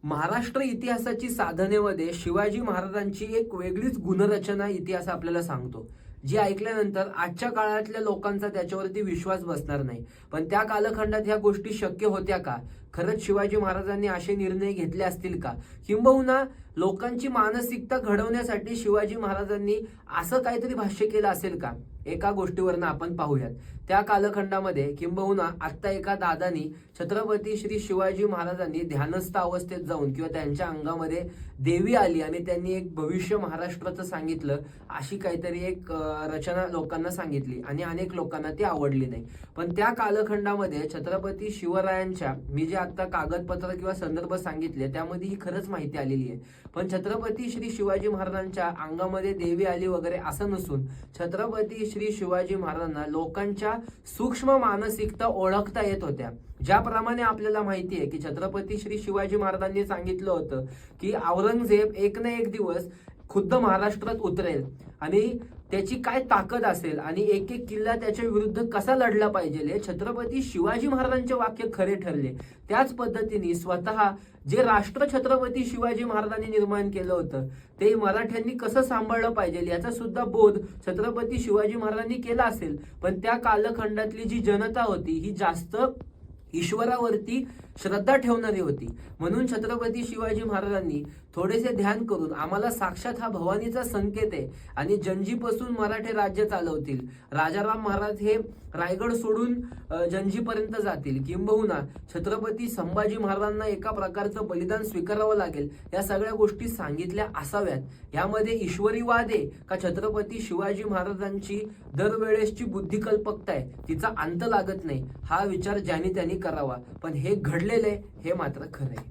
महाराष्ट्र इतिहासाची साधनेमध्ये शिवाजी महाराजांची एक वेगळीच गुणरचना इतिहास आपल्याला सांगतो, जी ऐकल्यानंतर आजच्या काळातल्या लोकांचा त्याच्यावरती विश्वास बसणार नाही. पण त्या कालखंडात ह्या गोष्टी शक्य होत्या का? खरंच शिवाजी महाराजांनी असे निर्णय घेतले असतील का? किंबहुना लोकांची मानसिकता घडवण्यासाठी शिवाजी महाराजांनी असं काहीतरी भाष्य केलं असेल का? एका गोष्टीवरनं आपण पाहूयात. त्या कालखंडामध्ये किंबहुना आत्ता एका दादानी छत्रपती श्री शिवाजी महाराजांनी ध्यानस्थ अवस्थेत जाऊन किंवा त्यांच्या अंगामध्ये देवी आली आणि त्यांनी एक भविष्य महाराष्ट्राचं सांगितलं, अशी काहीतरी एक रचना लोकांना सांगितली आणि अनेक लोकांना ती आवडली नाही. पण त्या कालखंडामध्ये छत्रपती शिवरायांच्या मी जे आता कागदपत्र किंवा संदर्भ सांगितले त्यामध्ये ही खरंच माहिती आलेली आहे. पण छत्रपती श्री शिवाजी महाराजांच्या अंगामध्ये देवी आली वगैरे असं नसून छत्रपती श्री शिवाजी महाराजांना लोकांच्या सूक्ष्म मानसिकता ओळखता येत होत्या. ज्याप्रमाणे आपल्याला माहिती आहे की छत्रपती श्री शिवाजी महाराजांनी सांगितलं होतं की औरंगजेब एक ना एक दिवस खुद्द महाराष्ट्रात उतरेल आणि त्याची काय ताकद असेल आणि एक एक किल्ला त्याच्या विरुद्ध कसा लढला पाहिजे हे छत्रपती शिवाजी महाराजांचे वाक्य खरे ठरले. त्याच पद्धतीने स्वतः जे राष्ट्र छत्रपती शिवाजी महाराजांनी निर्माण केलं होतं ते मराठ्यांनी कसं सांभाळलं पाहिजे याचा सुद्धा बोध छत्रपती शिवाजी महाराजांनी केला असेल. पण त्या कालखंडातली जी जनता होती ही जास्त ईश्वरावरती श्रद्धा ठेवणारी होती. म्हणून छत्रपती शिवाजी महाराजांनी थोडेसे ध्यान करून आम्हाला साक्षात हा भवानीचा संकेत आहे आणि जंजीपासून मराठे राज्य चालवतील, राजाराम महाराज हे रायगड सोडून जंजीपर्यंत जातील, किंबहुना छत्रपती संभाजी महाराजांना एका प्रकारचं बलिदान स्वीकारावं लागेल, या सगळ्या गोष्टी सांगितल्या असाव्यात. यामध्ये ईश्वरीवाद आहे का छत्रपती शिवाजी महाराजांची दरवेळेसची बुद्धिकल्पकता आहे, तिचा अंत लागत नाही, हा विचार ज्याने त्यांनी करावा. पण हे घडलेलं आहे हे मात्र खरं आहे.